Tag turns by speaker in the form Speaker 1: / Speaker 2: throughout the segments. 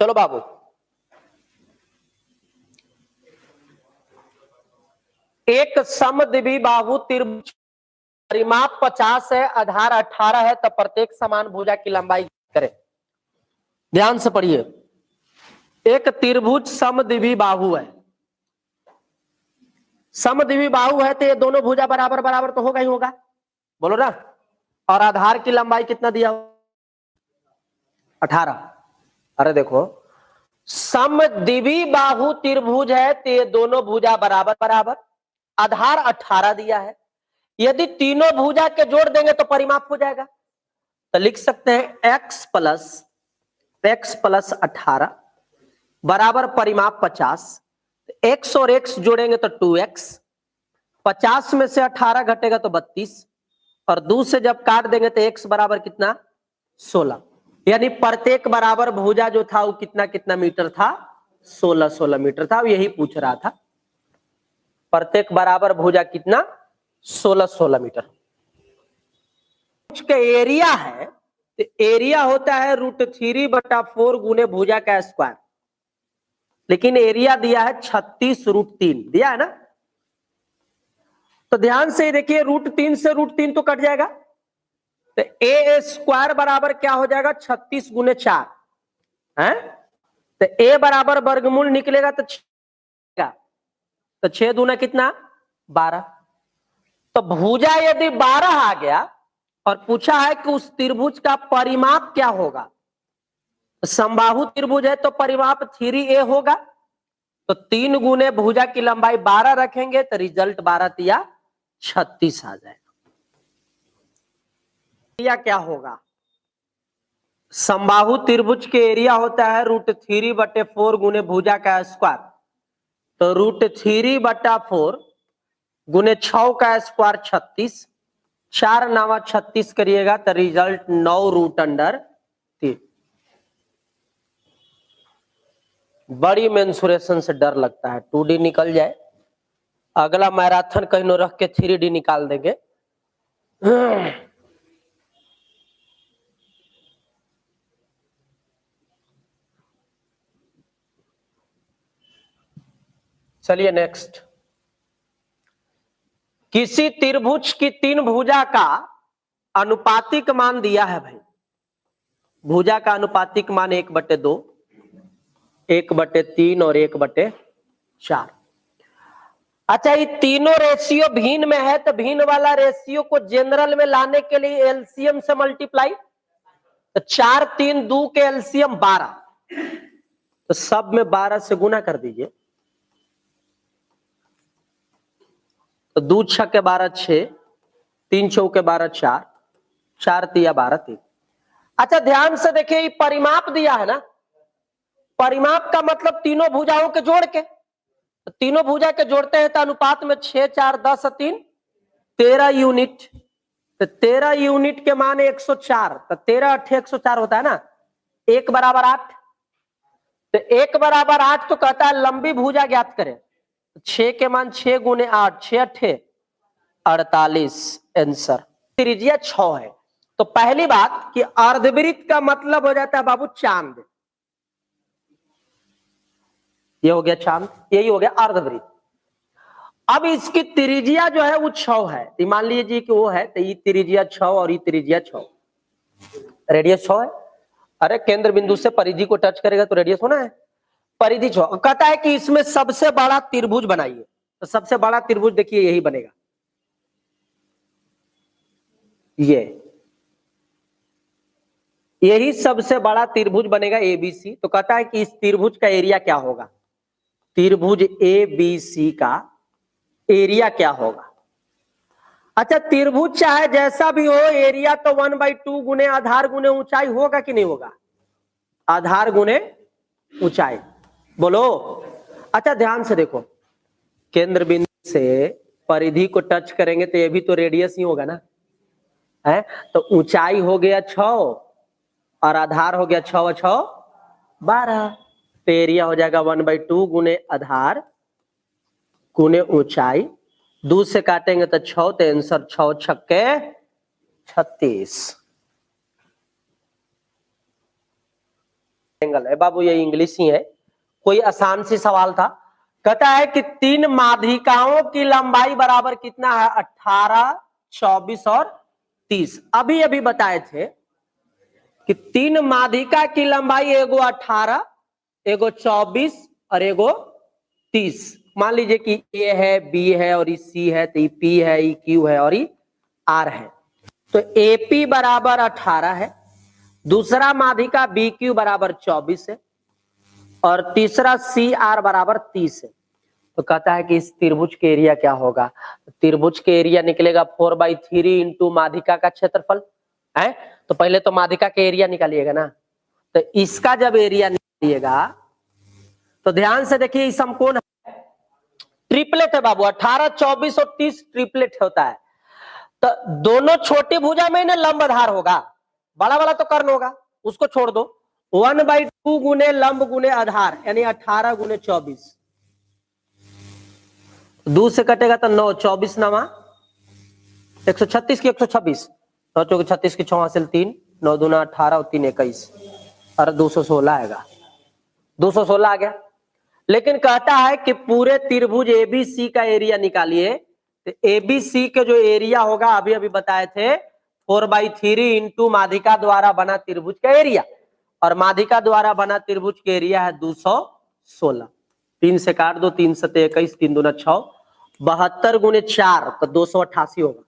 Speaker 1: चलो बाबू, एक समद्विबाहु त्रिभुज परिमाप 50 है, आधार 18 है, तब प्रत्येक समान भुजा की लंबाई करें। ध्यान से पढ़िए। एक त्रिभुज समद्विबाहु है, समद्विबाहु है तो ये दोनों भुजा बराबर बराबर तो होगा ही होगा, बोलो ना। और आधार की लंबाई कितना दिया? 18। अरे देखो, समद्विबाहु त्रिभुज है तो ये दोनों भुजा बराबर बराबर, आधार 18 दिया है। यदि तीनों भुजा के जोड़ देंगे तो परिमाप हो जाएगा। तो लिख सकते हैं x प्लस 18 बराबर परिमाप 50। x और x जोड़ेंगे तो 2x, 50 में से 18 घटेगा तो 32, और 2 से जब काट देंगे तो x बराबर कितना? 16। यानी प्रत्येक बराबर भुजा जो था वो कितना कितना मीटर था? 16 मीटर था। यही पूछ रहा था, प्रत्येक बराबर भुजा कितना? 16 मीटर। का एरिया है तो एरिया होता है √3/4 गुने भुजा का स्क्वायर, लेकिन एरिया दिया है 36√3 दिया है ना। तो ध्यान से देखिए, √3 से √3 तो कट जाएगा, तो ए स्क्वायर बराबर क्या हो जाएगा? 36 गुने 4 है, तो ए बराबर वर्गमूल निकलेगा तो 6 दूना कितना? 12। तो भुजा यदि 12 आ गया और पूछा है कि उस त्रिभुज का परिमाप क्या होगा, समबाहु त्रिभुज है तो परिमाप 3a होगा। तो 3 गुने भुजा की लंबाई 12 रखेंगे तो रिजल्ट 12 तिया 36 आ जाएगा। एरिया क्या होगा? समबाहु त्रिभुज के एरिया होता है √3/4 गुने भुजा का स्क्वायर, तो √3/4 गुने 6 का स्क्वायर 36, 4 9 36 करिएगा तो रिजल्ट 9√3। बड़ी मेंसुरेशन से डर लगता है, 2D निकल जाए, अगला मैराथन कहीं रख के 3D निकाल देंगे। चलिए नेक्स्ट। किसी त्रिभुज की 3 भुजा का अनुपातिक मान दिया है भाई, भुजा का अनुपातिक मान 1/2, 1/3 और 1/4। अच्छा, ये तीनों रेशियो भिन्न में है तो भिन्न वाला रेशियो को जनरल में लाने के लिए एलसीएम से मल्टीप्लाई, तो 4 3 2 के एलसीएम 12, तो सब में 12 से गुना कर दीजिए, तो 2 6 के 12 6, 3 4 के 12 4, 4 तिया 12 3। अच्छा ध्यान से देखिए, ये परिमाप दिया है ना, परिमाप का मतलब तीनों भुजाओं के जोड़ के, तो तीनों भुजा के जोड़ते हैं तो अनुपात में 6 4 10 3 13 यूनिट, तो 13 यूनिट के मान 104, तो 13 8 104 होता है ना। 1 बराबर 8, तो 1 बराबर 8 तो कहता है लंबी भुजा ज्ञात करें, 6 के मान 6 गुने 8, 6 8 48, आंसर। त्रिज्या 6 है, तो पहली बात कि अर्धवृत्त का मतलब हो जाता है बाबू चांद, ये हो गया चांद, यही हो गया अर्धवृत्त। अब इसकी त्रिज्या जो है वो 6 है, मान लीजिए कि वो है, तो ये त्रिज्या 6 और ये त्रिज्या 6, रेडियस 6 है। अरे केंद्र बिंदु से परिधि को टच करेगा तो रेडियस होना है, परिधि 6। कहता है कि इसमें सबसे बड़ा त्रिभुज बनाइए, तो सबसे बड़ा त्रिभुज देखिए यही बनेगा, यही सबसे बड़ा त्रिभुज बनेगा एबीसी। तो कहता है कि इस त्रिभुज का एरिया क्या होगा, त्रिभुज एबीसी का एरिया क्या होगा। अच्छा, त्रिभुज चाहे जैसा भी हो, एरिया तो 1/2 गुने आधार गुने ऊंचाई होगा कि नहीं होगा? आधार गुने ऊंचाई, बोलो। अच्छा ध्यान से देखो, केंद्र बिंदु से परिधि को टच करेंगे तो ये भी तो रेडियस ही होगा ना, है। तो ऊंचाई हो गया 6 और आधार हो गया 6 6 12, तो एरिया हो जाएगा 1/2 गुने आधार गुने ऊंचाई, 2 से काटेंगे तो 6, तो आंसर 6 6 36। एंगल है बाबू, ये इंग्लिश ही है, कोई आसान सी सवाल था। कहता है कि 3 माध्यिकाओं की लंबाई बराबर कितना है, 18, 24 और 30। अभी अभी बताए थे कि 3 माध्यिका की लंबाई एगो 18, एगो 24 और एगो 30। मान लीजिए कि ए है, बी है और सी है, तो पी है, ई क्यू है और ई आर है। तो एपी बराबर 18 है, दूसरा माध्यिका बी क्यू बराबर 24 है और तीसरा सी आर बराबर 30 है। तो कहता है कि इस त्रिभुज के एरिया क्या होगा। त्रिभुज के एरिया निकलेगा 4/3 इंटू माध्यिका का क्षेत्रफल है। तो पहले तो माध्यिका के एरिया निकालिएगा ना, तो इसका जब एरिया निकालिएगा तो ध्यान से देखिए, इस समकोण ट्रिपलेट है बाबू, 18, 24 और 30 ट्रिपलेट होता है। तो दोनों छोटी भुजा में ना लंब आधार होगा, बड़ा वाला तो कर्ण होगा, उसको छोड़ दो। 1/2 गुने लंब गुने आधार, यानी 18 गुने 24, 2 से कटेगा तो 9, 24 नवा 136 की 126, 9 चौके 36 की 6 हासिल 3, 9 दूना 18 और 3 21, और 216 आएगा, 216 आ गया। लेकिन कहता है कि पूरे त्रिभुज एबीसी का एरिया निकालिए। तो एबीसी के जो एरिया होगा अभी अभी बताए थे 4/3 इंटू माध्यिका द्वारा बना त्रिभुज का एरिया, और माध्यिका द्वारा बना त्रिभुज के एरिया है 216। 3 से काट दो, 3 से 21, 3 दूना 6, 72 गुने 4 तो 288 होगा।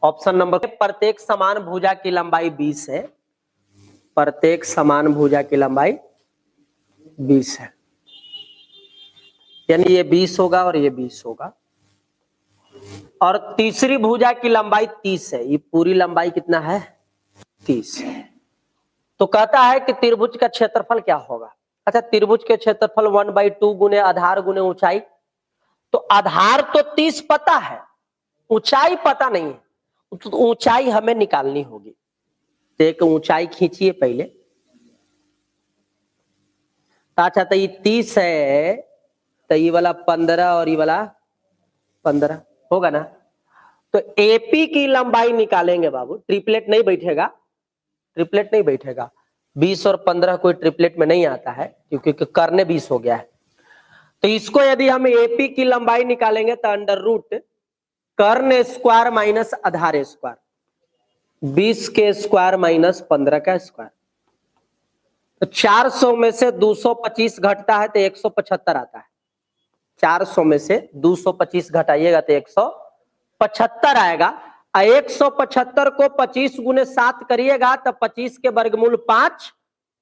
Speaker 1: ऑप्शन नंबर, प्रत्येक समान भुजा की लंबाई 20 है, प्रत्येक समान भुजा की लंबाई 20 है, यानी ये 20 होगा और ये 20 होगा। और तीसरी भुजा की लंबाई 30 है, ये पूरी लंबाई कितना है, 30 है। तो कहता है कि त्रिभुज का क्षेत्रफल क्या होगा। अच्छा, त्रिभुज के क्षेत्रफल 1/2 गुने आधार गुने ऊंचाई। तो आधार तो 30 पता है, ऊंचाई पता नहीं है, तो ऊंचाई हमें निकालनी होगी। तो एक ऊंचाई खींचिए पहले। अच्छा, तो ये 30 है, तो ये वाला 15 और ये वाला 15 होगा ना। तो एपी की लंबाई निकालेंगे बाबू, ट्रिपलेट नहीं बैठेगा, ट्रिपलेट नहीं बैठेगा, 20 और 15 कोई ट्रिपलेट में नहीं आता है, क्योंकि कर्ण 20 हो गया है। तो इसको यदि हम एपी की लंबाई निकालेंगे तो अंडर रूट कर्ण स्क्वायर माइनस आधार स्क्वायर, 20 के स्क्वायर माइनस 15 का स्क्वायर। तो 400 में से 225 घटता है तो 175 आता है। 400 में से 225 घटाइएगा तो 175 आएगा। 175 को 25 गुने 7 करिएगा तो 25 के वर्गमूल 5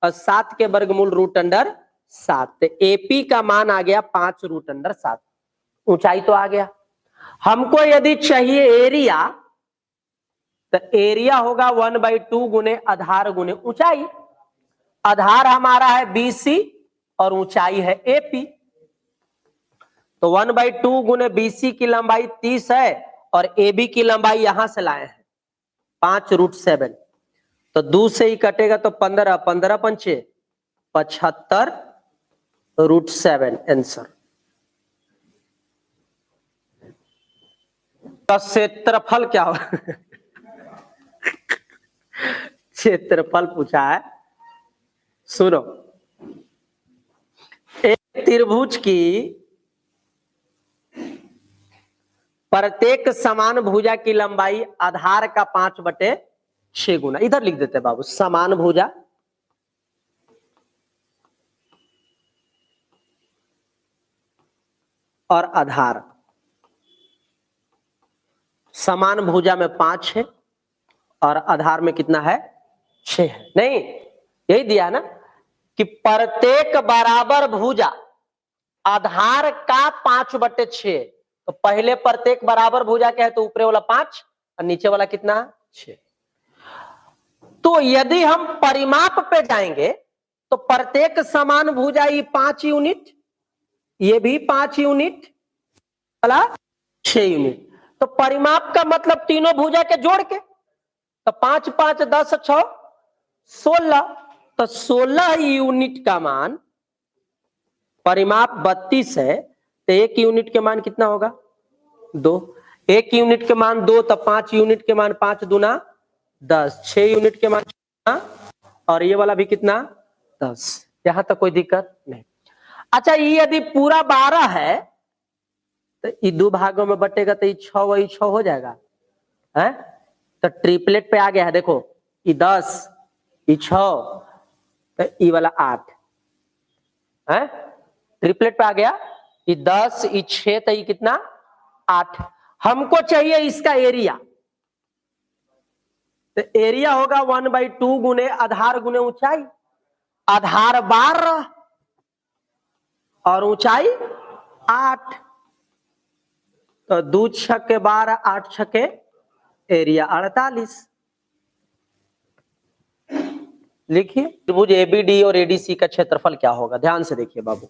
Speaker 1: और 7 के वर्गमूल √7। तो एपी का मान आ गया 5 √7। ऊंचाई तो आ गया। हमको यदि चाहिए एरिया, तो एरिया होगा 1/2 गुने आधार गुने ऊंचाई। आधार हमारा है BC और ऊंचाई है AP। तो 1/2 गुने BC की लंबाई 30 है और AB की लंबाई यहां से लाए हैं 5 √7। तो 2 से ही कटेगा तो 15, 15 पंचे 75 √7 आंसर। तो क्षेत्रफल क्या होगा क्षेत्रफल पूछा है, सुनो। एक त्रिभुज की प्रत्येक समान भुजा की लंबाई आधार का 5/6 गुना, इधर लिख देते हैं बाबू, समान भुजा और आधार। समान भुजा में 5 है और आधार में कितना है, 6 है। नहीं, यही दिया है ना कि प्रत्येक बराबर भुजा आधार का 5/6। तो पहले प्रत्येक बराबर भुजा क्या है, तो ऊपरे वाला 5 और नीचे वाला कितना, 6। तो यदि हम परिमाप पे जाएंगे तो प्रत्येक समान भुजा ये 5 यूनिट, ये भी 5 यूनिट वाला 6 यूनिट। तो परिमाप का मतलब तीनों भुजा के जोड़ के, तो 5 5 10 6 16। तो 16 यूनिट का मान, परिमाप 32 है तो 1 यूनिट के मान कितना होगा, 2। 1 यूनिट के मान 2, तो 5 यूनिट के मान 5 दूना 10, 6 यूनिट के मान और ये वाला भी कितना 10। यहां तक कोई दिक्कत नहीं। अच्छा ये यदि पूरा 12 है तो ये 2 भागों में बटेगा तो ये 6 वही 6 हो जाएगा है। तो ट्रिपलेट पे आ गया है, देखो ये 10 ये 6 तो ये वाला 8 है। ट्रिपलेट पे आ गया, ये 10 ये 6 तो ये कितना 8। हमको चाहिए इसका एरिया, तो एरिया होगा 1/2 गुने आधार गुने ऊंचाई। आधार 12 और ऊंचाई 8, तो 2 छक्के 12 8 छक्के एरिया 48। लिखिए त्रिभुज एबीडी और एडीसी का क्षेत्रफल क्या होगा, ध्यान से देखिए बाबू।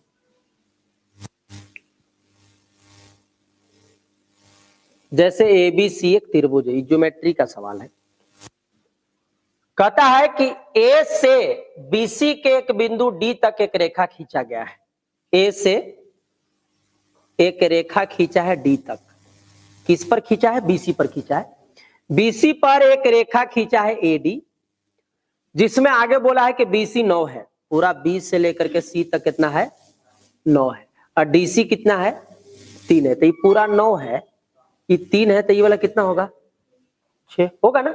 Speaker 1: जैसे एबीसी एक त्रिभुज है, ज्योमेट्री का सवाल है। कहता है कि ए से बीसी के एक बिंदु डी तक एक रेखा खींचा गया है। ए से एक रेखा खींचा है डी तक। किस पर खींचा है, बीसी पर खींचा है। बीसी पर एक रेखा खींचा है एडी, जिसमें आगे बोला है कि बीसी 9 है। पूरा 20 से लेकर के सी तक कितना है 9 है, और डीसी कितना है 3 है। तो ये पूरा 9 है, ये 3 है, तो ये वाला कितना होगा 6 होगा ना।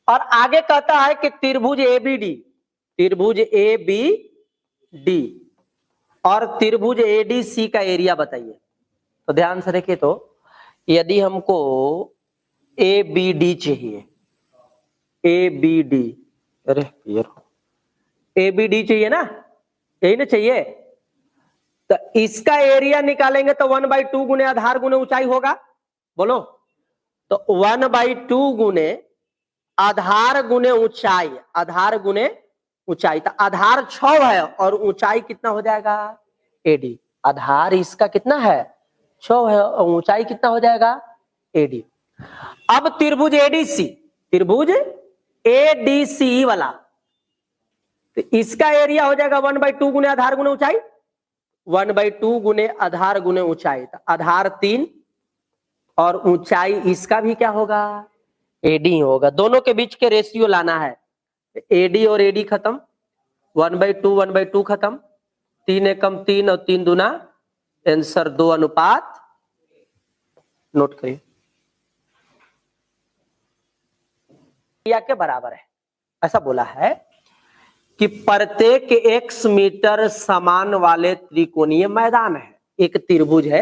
Speaker 1: और आगे कहता है कि त्रिभुज एबीडी, त्रिभुज एबीडी और त्रिभुज एडीसी का एरिया बताइए। तो ध्यान से देखिए, तो यदि हमको एबीडी चाहिए, एबीडी, अरे एबीडी चाहिए ना, यही ना चाहिए, तो इसका एरिया निकालेंगे तो 1/2 गुने आधार गुने ऊंचाई होगा। बोलो, तो 1/2 गुने आधार गुने ऊंचाई, आधार गुने ऊंचाई, तो आधार 6 है और ऊंचाई कितना हो जाएगा एडी। आधार इसका कितना है 6 है और ऊंचाई कितना हो जाएगा एडी। अब त्रिभुज एडीसी, त्रिभुज एडीसी वाला, तो इसका एरिया हो जाएगा 1/2 गुने आधार गुने ऊंचाई, 1/2 गुने आधार गुने ऊंचाई, तो आधार 3 और ऊंचाई इसका भी क्या होगा एडी होगा। दोनों के बीच के रेशियो लाना है, एडी और एडी खत्म, 1/2 खत्म, 3 एकम 3 और 3 दूना, आंसर 2:1 नोट करिए के बराबर है। ऐसा बोला है कि प्रत्येक x मीटर समान वाले त्रिकोणीय मैदान है। एक त्रिभुज है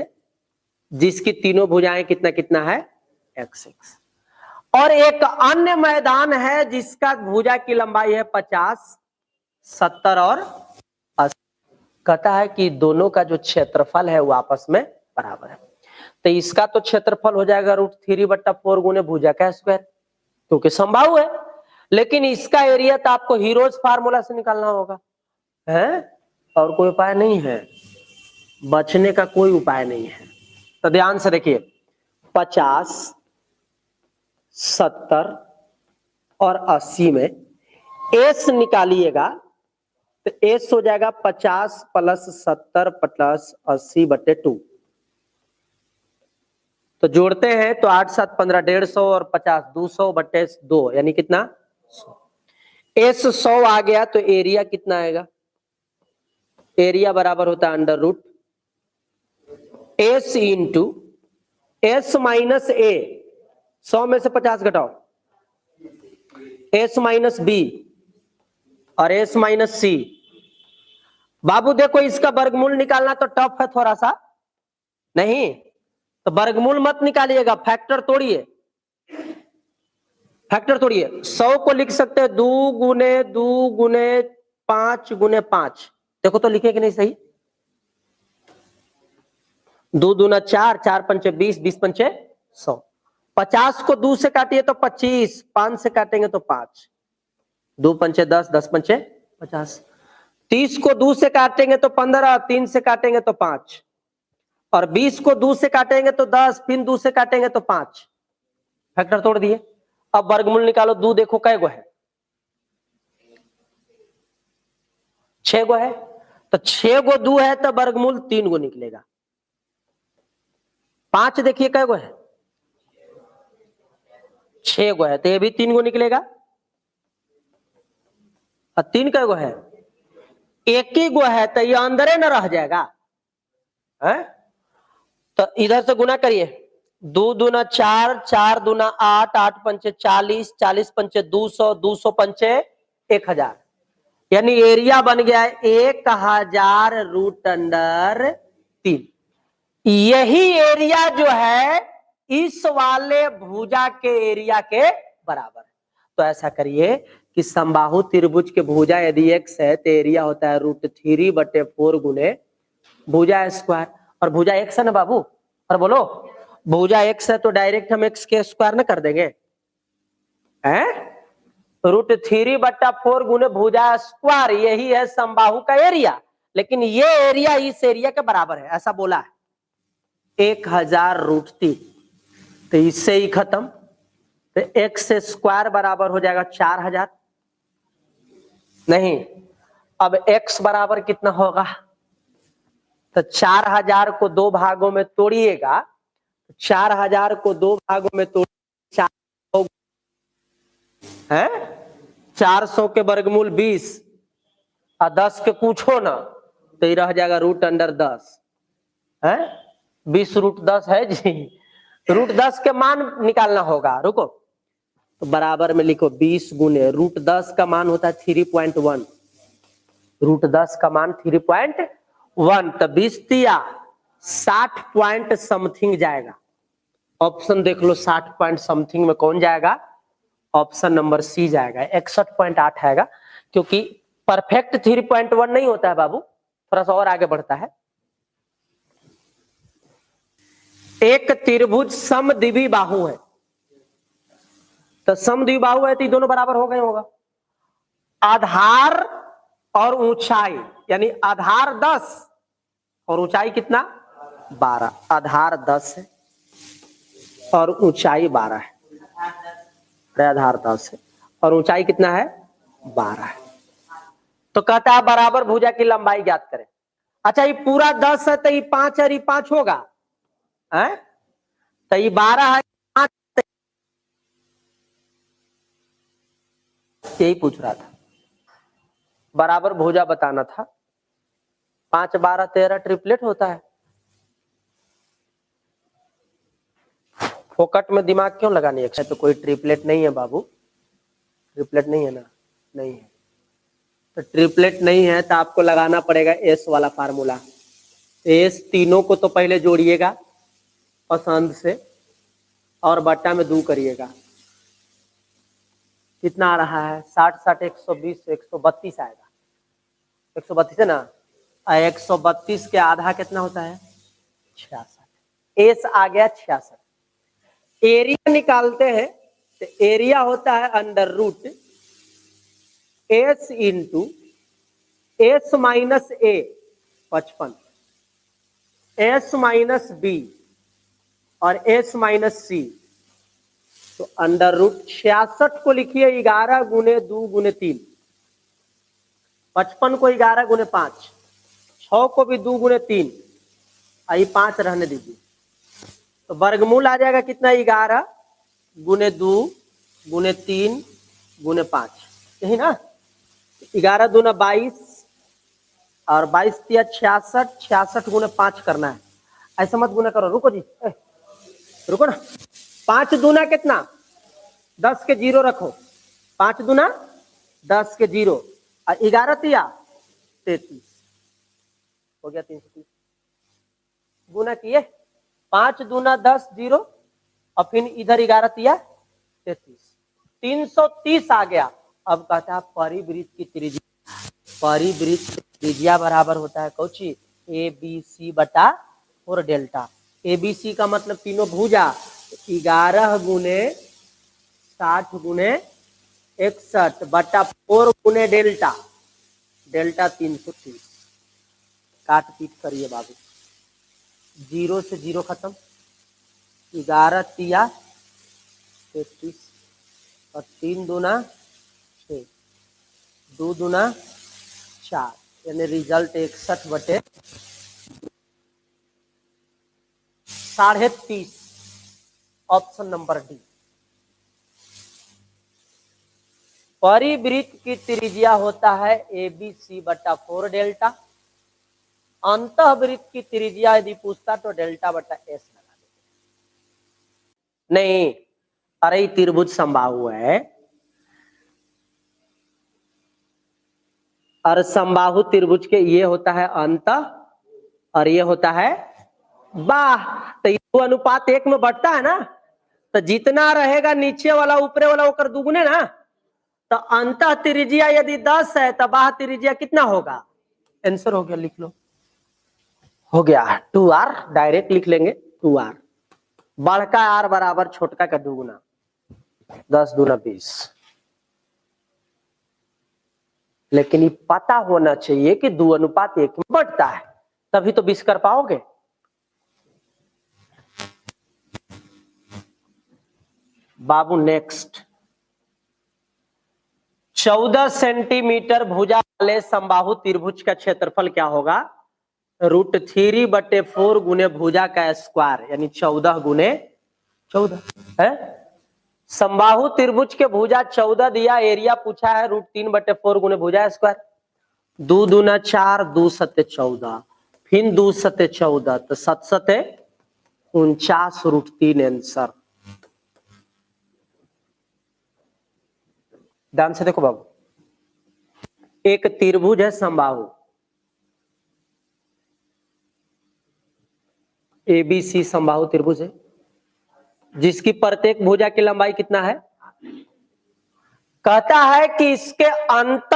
Speaker 1: जिसकी तीनों भुजाएं कितना कितना है x, और एक अन्य मैदान है जिसका भुजा की लंबाई है 50, 70 और 80। कहता है कि दोनों का जो क्षेत्रफल है वो आपस में बराबर है। तो इसका तो क्षेत्रफल हो जाएगा √3/4 गुने भुजा का स्क्वायर, क्योंकि समबाहु है। लेकिन इसका एरिया तो आपको हीरोज फार्मूला से निकालना होगा है, और कोई उपाय नहीं है, बचने का कोई उपाय नहीं है। तो ध्यान से देखिए, 50, 70 और 80 में एस निकालिएगा तो एस हो जाएगा 50 + 70 + 80/2। तो जोड़ते हैं तो 8 7 15 150 और 50 200/2, यानी कितना 100। एस 100 आ गया तो एरिया कितना आएगा, एरिया बराबर होता है √ एस इंटू एस माइनस ए, 100 में से 50 घटाओ, एस माइनस बी और एस माइनस सी। बाबू देखो इसका वर्गमूल निकालना तो टफ है थोड़ा सा, नहीं तो वर्गमूल मत निकालिएगा, फैक्टर तोड़िए, फैक्टर तोड़िए। 100 को लिख सकते हैं 2 × 2 × 5 × 5। देखो तो लिखे कि नहीं सही, 2 दूना 4, 4 पंचे 20, 20 पंचे 100। 50 को 2 से काटिए तो 25, 5 से काटेंगे तो 5, 2 पंचे 10, 10 पंचे 50। 30 को 2 से काटेंगे तो 15, 3 से काटेंगे तो 5, और 20 को 2 से काटेंगे तो 10, फिर 2 से काटेंगे तो 5। फैक्टर तोड़ दिए। अब वर्गमूल निकालो, 2 देखो कै गो है 6 गो है, तो 6 गो 2 है तो वर्गमूल 3 गो निकलेगा। 5 देखिए कै गो है 6 गो है, तो ये भी 3 गो निकलेगा। और 3 कै गो है, एक ही गो है, तो ये अंदरे न रह जाएगा है? तो इधर से गुना करिए, 2 दूना 4, 4 दूना 8, 8 पंचे 40, 40 पंचे 200, 200 पंचे 1000, यानी एरिया बन गया 1000√3। यही एरिया जो है इस वाले भुजा के एरिया के बराबर है। तो ऐसा करिए कि समबाहु त्रिभुज के भुजा यदि x है तो एरिया होता है √3/4 गुने भुजा स्क्वायर, और भुजा x है ना बाबू, और बोलो भुजा x है तो डायरेक्ट हम x के स्क्वायर ना कर देंगे हैं, √3/4 गुने भुजा स्क्वायर, यही है समबाहु का एरिया, लेकिन ये एरिया इस एरिया के बराबर है, ऐसा बोला है 1000√3। तो इससे ही खत्म, तो x स्क्वायर बराबर हो जाएगा 4000, नहीं अब x बराबर कितना होगा, तो 4000 को 2 भागों में तोड़िएगा, 4000 को 2 भागों में तोड़िए 400 है, 400 के वर्गमूल 20 और 10 के कुछ हो ना, तो ये रह जाएगा √10 है, 20√10 है जी, √10 के मान निकालना होगा, रुको तो बराबर में लिखो 20 गुने √10 का मान होता है 3.1, √10 का मान 3.1, तो 20 तिया 60 पॉइंट समथिंग जाएगा, ऑप्शन देख लो 60 पॉइंट समथिंग में कौन जाएगा, ऑप्शन नंबर सी जाएगा, 61.8 आएगा, क्योंकि परफेक्ट 3.1 नहीं होता है बाबू, थोड़ा सा और आगे बढ़ता है। एक त्रिभुज समद्विबाहु बाहु है, तो समद्विबाहु बाहु है तो ये दोनों बराबर हो गए होगा, आधार और ऊंचाई, यानी आधार 10 और ऊंचाई कितना 12, आधार 10 है और ऊंचाई 12 है, आधार 10 है और ऊंचाई कितना है 12 है, तो कहता है बराबर भुजा की लंबाई ज्ञात करें। अच्छा ये पूरा 10 है तो ये 5 है, ये 5 होगा है? तो ये 12 है, 5, यही पूछ रहा था, बराबर भुजा बताना था, 5, 12, 13 ट्रिपलेट होता है। फोकट में दिमाग क्यों लगानी है, तो कोई ट्रिपलेट नहीं है बाबू, ट्रिपलेट नहीं है ना, नहीं है, तो ट्रिपलेट नहीं है तो आपको लगाना पड़ेगा एस वाला फार्मूला, एस तीनों को तो पहले जोड़िएगा पसंद से और बट्टा में 2 करिएगा, कितना आ रहा है 60, 60, 120, 132 आएगा, 132 है ना, 132 के आधा कितना होता है 66, एस आ गया 66। एरिया निकालते हैं तो एरिया होता है √, एस इंटू एस माइनस ए 55, एस माइनस बी और एस माइनस सी, तो √66 को लिखिए 11 गुने 2 गुने 3, 55 को 11 गुने 5, 6 को भी 2 गुने 3, आई 5 रहने दीजिए, तो वर्गमूल आ जाएगा कितना 11 गुने 2 गुने 3 गुने 5, यही ना, 11 दूना 22 और 22 तिया 66, 66 गुने 5 करना है, ऐसा मत गुना करो, रुको जी रुको ना, 5 दूना कितना 10 के 0 रखो, 5 दूना 10 के 0 और 11 तिया 33, हो गया 330, गुना किए 5 दूना 10 0 और फिर इधर 11 तिया 33, 330 आ गया। अब कहता है परिवृत्त की त्रिज्या, परिवृत्त त्रिज्या बराबर होता है कौची ए बी सी बटा 4 डेल्टा, ए बी सी का मतलब तीनों भुजा, 11 गुने 60 गुने 61 बटा 4 गुने डेल्टा, डेल्टा 330, काट पीट करिए बाबू, 0 से 0 खत्म, 11 तिया 33 और 3 दूना 6, 2 दूना 4, यानी रिजल्ट 61/30, ऑप्शन नंबर डी। परिवृत्त की त्रिज्या होता है ABC/4 डेल्टा। अंतःवृत्त की त्रिज्या यदि पूछता तो डेल्टा/S लगा देते। नहीं, अरे त्रिभुज समबाहु है और समबाहु त्रिभुज के ये होता है अंत और ये होता है बाह। तो ये अनुपात 1 में बढ़ता है ना, तो जितना रहेगा नीचे वाला ऊपरे वाला होकर दुगुने ना। तो अंत त्रिज्या यदि 10 है तो बाह त्रिज्या कितना होगा? आंसर हो गया, लिख लो, हो गया 2r। डायरेक्ट लिख लेंगे 2r। बढ़ का r बराबर छोटका का दुगुना, 10 दूना 20। लेकिन ये पता होना चाहिए कि 2:1 में बढ़ता है, तभी तो 20 कर पाओगे। बाबू नेक्स्ट, 14 सेंटीमीटर भुजा वाले समबाहु त्रिभुज का क्षेत्रफल क्या होगा? √3/4 गुने भुजा का स्क्वायर, यानी 14 गुने 14 है। समबाहु त्रिभुज के भुजा 14 दिया, एरिया पूछा है √3/4 गुने भुजा स्क्वायर। 2 दूना 4, 2 सत्ते 14, फिर 2 सत्ते 14, तो 7 सत्ते 49 √3 आंसर। ध्यान से देखो बाबू, एक त्रिभुज है समबाहु ABC, समबाहु त्रिभुज है जिसकी प्रत्येक भुजा की लंबाई कितना है? कहता है कि इसके अंत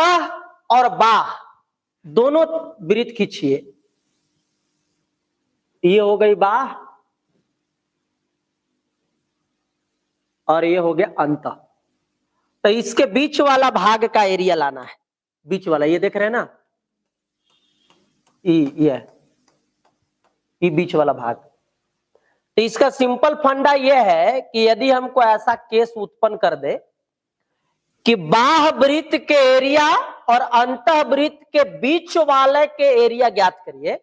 Speaker 1: और बाह दोनों वृत्त खींचिए। ये हो गई बाह और ये हो गया अंत। तो इसके बीच वाला भाग का एरिया लाना है। बीच वाला ये देख रहे हैं ना, ये बीच वाला भाग। तो इसका सिंपल फंडा यह है कि यदि हमको ऐसा केस उत्पन्न कर दे कि बाह्य वृत्त के एरिया और अंतःवृत्त के बीच वाले के एरिया ज्ञात करिए,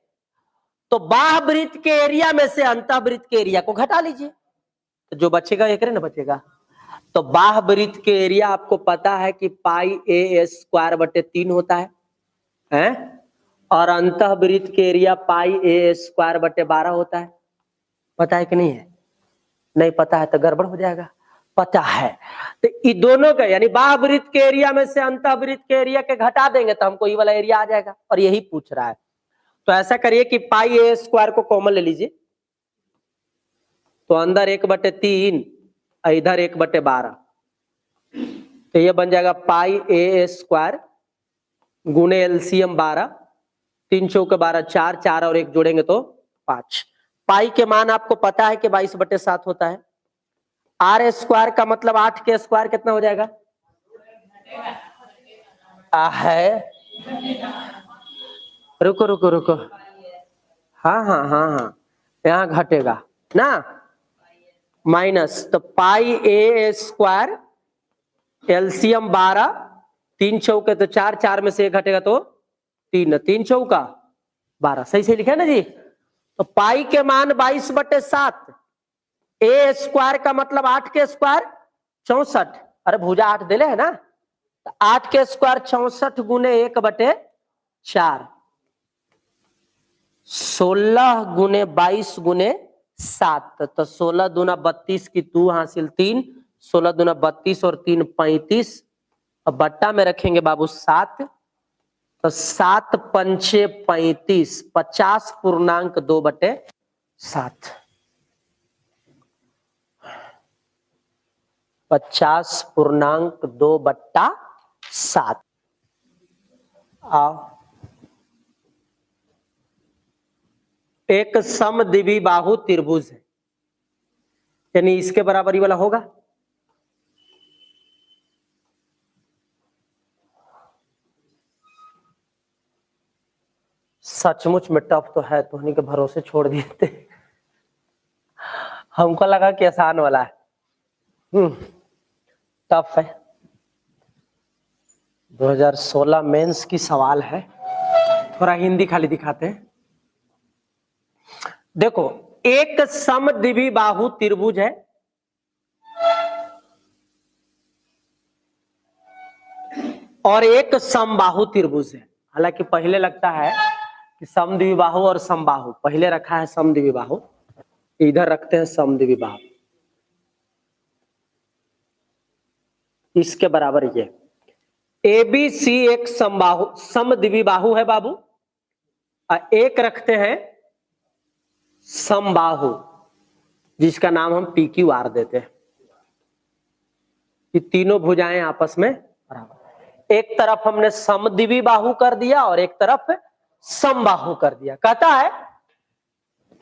Speaker 1: तो बाह्य वृत्त के एरिया में से अंतःवृत्त के एरिया को घटा लीजिए, तो जो बचेगा ये करे ना बचेगा। तो बाह्य वृत्त के एरिया आपको पता है कि πa² होता है? और अंतःवृत्त के एरिया πa² होता है। पता है कि नहीं है? नहीं पता है तो गड़बड़ हो जाएगा। पता है तो ये दोनों का यानी बाह्य वृत्त के एरिया में से अंतःवृत्त के एरिया के घटा देंगे तो हमको ये वाला एरिया आ जाएगा, और यही पूछ रहा है। तो ऐसा करिए कि πa² को कॉमन ले लीजिए, तो अंदर 1/3, इधर 1/12, तो ये बन जाएगा πa² गुने एलसीएम 12, 3 चौके 12, 4, 4 और 1 जोड़ेंगे तो 5। पाई के मान आपको पता है कि 22/7 होता है। r² का मतलब 8 के स्क्वायर कितना हो जाएगा? है, रुको रुको रुको, हाँ हाँ हाँ हाँ, यहाँ घटेगा ना माइनस, तो πa² एलसीएम 12, 3 चौके तो 4, 4 में से 1 घटेगा तो 3, 3 चौका 12, सही से लिखा ना जी। तो पाई के मान 22/7, a² का मतलब 8 के स्क्वायर 64, अरे भुजा 8 देले है ना, तो 8 के स्क्वायर 64 गुने 1/4, 16 गुने 22 गुने 7, तो 16 दूना 32 की 2 हासिल 3, 16 दूना 32 और 3 35, अब बट्टा में रखेंगे बाबू 7, तो 7 पंचे 35, 50.2/7, 50.2/7। आओ, एक समद्विबाहु त्रिभुज है, यानी इसके बराबरी वाला होगा। सचमुच में टफ तो है, तो उन्हीं के भरोसे छोड़ दिए थे। हमको लगा कि आसान वाला है, टफ है। 2016 मेंस की सवाल है, थोड़ा हिंदी खाली दिखाते हैं। देखो, एक समद्विबाहु त्रिभुज है, और एक समबाहु त्रिभुज है। हालांकि पहले लगता है कि समद्विबाहु और समबाहु, पहले रखा है समद्विबाहु, इधर रखते हैं समद्विबाहु। इसके बराबर ये ABC एक समबाहु समद्विबाहु है बाबू, एक रखते हैं समबाहु जिसका नाम हम PQR देते हैं। ये तीनों भुजाएं आपस में बराबर, एक तरफ हमने समद्विबाहु कर दिया और एक तरफ समबाहु कर दिया। कहता है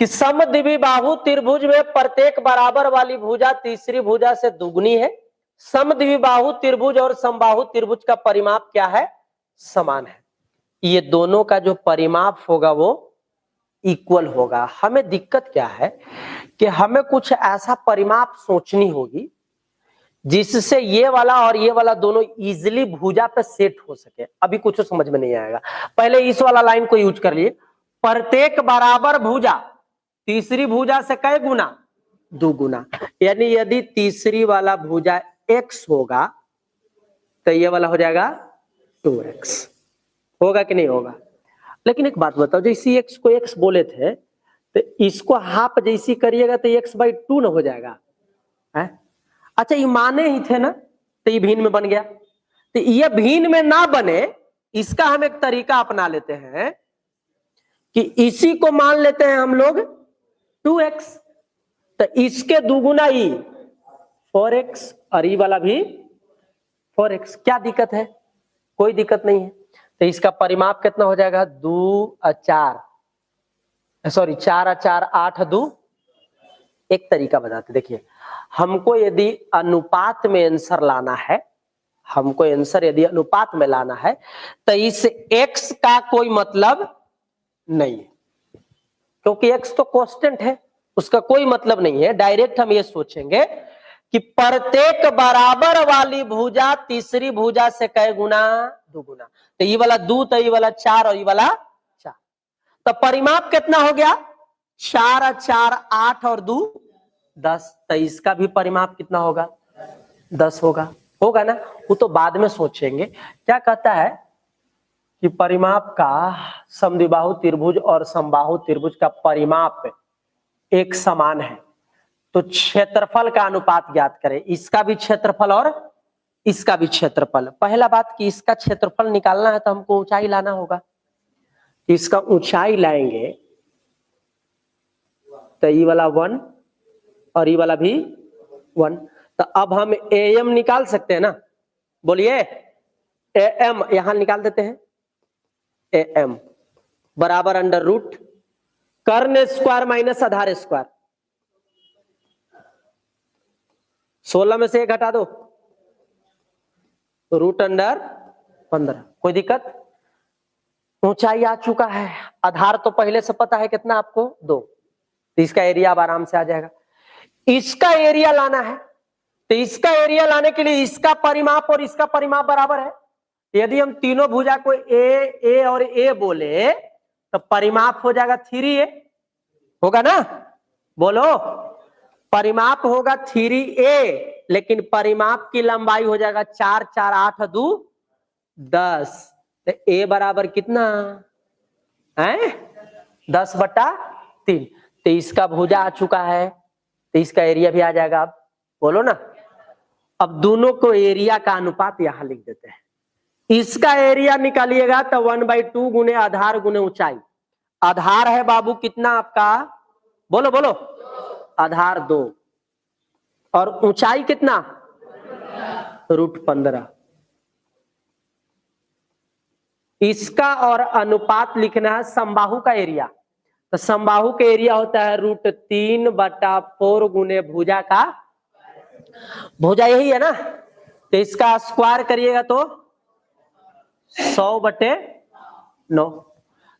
Speaker 1: कि समद्विबाहु त्रिभुज में प्रत्येक बराबर वाली भुजा तीसरी भुजा से दुगनी है। समद्विबाहु त्रिभुज और समबाहु त्रिभुज का परिमाप क्या है? समान है। ये दोनों का जो परिमाप होगा वो इक्वल होगा। हमें दिक्कत क्या है कि हमें कुछ ऐसा परिमाप सोचनी होगी जिससे ये वाला और ये वाला दोनों इजीली भुजा पे सेट हो सके। अभी कुछ समझ में नहीं आएगा, पहले इस वाला लाइन को यूज कर लिए। प्रत्येक बराबर भुजा तीसरी भुजा से कै गुना? दुगुना। यानी यदि तीसरी वाला भुजा x होगा तो ये वाला हो जाएगा 2x। होगा कि नहीं होगा? लेकिन एक बात बताओ, जैसे x को x बोले थे तो इसको हाफ जैसी करिएगा तो x/2 न हो जाएगा है? अच्छा, ये माने ही थे ना, तो ये भिन्न में बन गया। तो ये भिन्न में ना बने इसका हम एक तरीका अपना लेते हैं कि इसी को मान लेते हैं हम लोग 2x, तो इसके दुगुना ही 4x और ये वाला भी 4x। क्या दिक्कत है? कोई दिक्कत नहीं है। तो इसका परिमाप कितना हो जाएगा? 2 और 4 सॉरी 4 और 4 8 2। एक तरीका बताते, देखिए हमको यदि अनुपात में आंसर लाना है, हमको आंसर यदि अनुपात में लाना है तो इस x का कोई मतलब नहीं है, क्योंकि x तो कांस्टेंट है, उसका कोई मतलब नहीं है। डायरेक्ट हम ये सोचेंगे कि प्रत्येक बराबर वाली भुजा तीसरी भुजा से कै गुना? दुगुना। तो ये वाला 2 तो ये वाला 4 और ये वाला 4, तो परिमाप कितना हो गया? 4 और 4 8 और 2 10। तो इसका भी परिमाप कितना होगा? 10 होगा। होगा ना? वो तो बाद में सोचेंगे। क्या कहता है कि परिमाप का समद्विबाहु त्रिभुज और समबाहु त्रिभुज का परिमाप एक समान है, तो क्षेत्रफल का अनुपात ज्ञात करें। इसका भी क्षेत्रफल और इसका भी क्षेत्रफल। पहला बात कि इसका क्षेत्रफल निकालना है तो हमको ऊंचाई लाना होगा। इसका ऊंचाई लाएंगे तो ये वाला 1 और ये वाला भी 1। तो अब हम AM निकाल सकते हैं ना? बोलिए AM यहां निकाल देते हैं। AM बराबर अंडर रूट कर्ण स्क्वायर माइनस आधार स्क्वायर। 16 में से 1 घटा दो, रूट अंडर 15। कोई दिक्कत? ऊंचाई आ चुका है, आधार तो पहले से पता है कितना आपको? 2। तो इसका एरिया अब आराम से आ जाएगा। इसका एरिया लाना है, तो इसका एरिया लाने के लिए इसका परिमाप और इसका परिमाप बराबर है। यदि हम तीनों भुजा को ए और ए बोले तो परिमाप हो जाएगा 3a। होगा ना? बोलो, परिमाप होगा 3a, लेकिन परिमाप की लंबाई हो जाएगा 4 4 8 2 10। तो a बराबर कितना है? 10/3। तो इसका भुजा आ चुका है, तो इसका एरिया भी आ जाएगा। अब बोलो ना। अब दोनों को एरिया का अनुपात यहां लिख देते हैं। इसका एरिया निकालिएगा तो 1/2 गुने आधार गुने ऊंचाई। आधार है बाबू कितना आपका? बोलो बोलो। आधार 2 और ऊंचाई कितना? √15। इसका और अनुपात लिखना है समबाहु का एरिया। तो समबाहु का एरिया होता है √3/4 गुने भुजा का, भुजा यही है ना, तो इसका स्क्वायर करिएगा तो 100/9।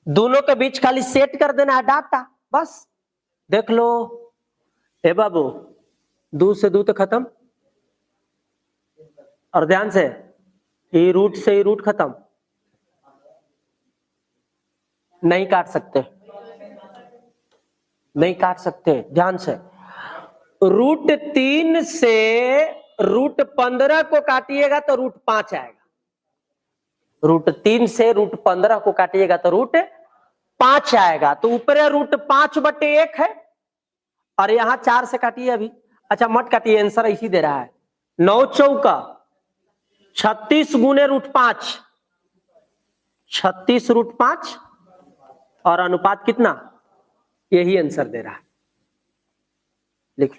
Speaker 1: दोनों के बीच खाली सेट कर देना है डाटा, बस देख लो। ए बाबू 2 से 2 तो खत्म, और ध्यान से ये रूट से ये रूट खत्म, नहीं काट सकते, नहीं काट सकते। ध्यान से √3 से √15 को काटिएगा तो √5 आएगा। √3 से √15 को काटिएगा तो √5 आएगा। तो ऊपर √5/1 है और यहाँ 4 से काटिए अभी। अच्छा मत काटिए, आंसर इसी दे रहा है। 9 चौका 36 गुने √5, 36 √5 और अनुपात कितना, यही आंसर दे रहा है। लिख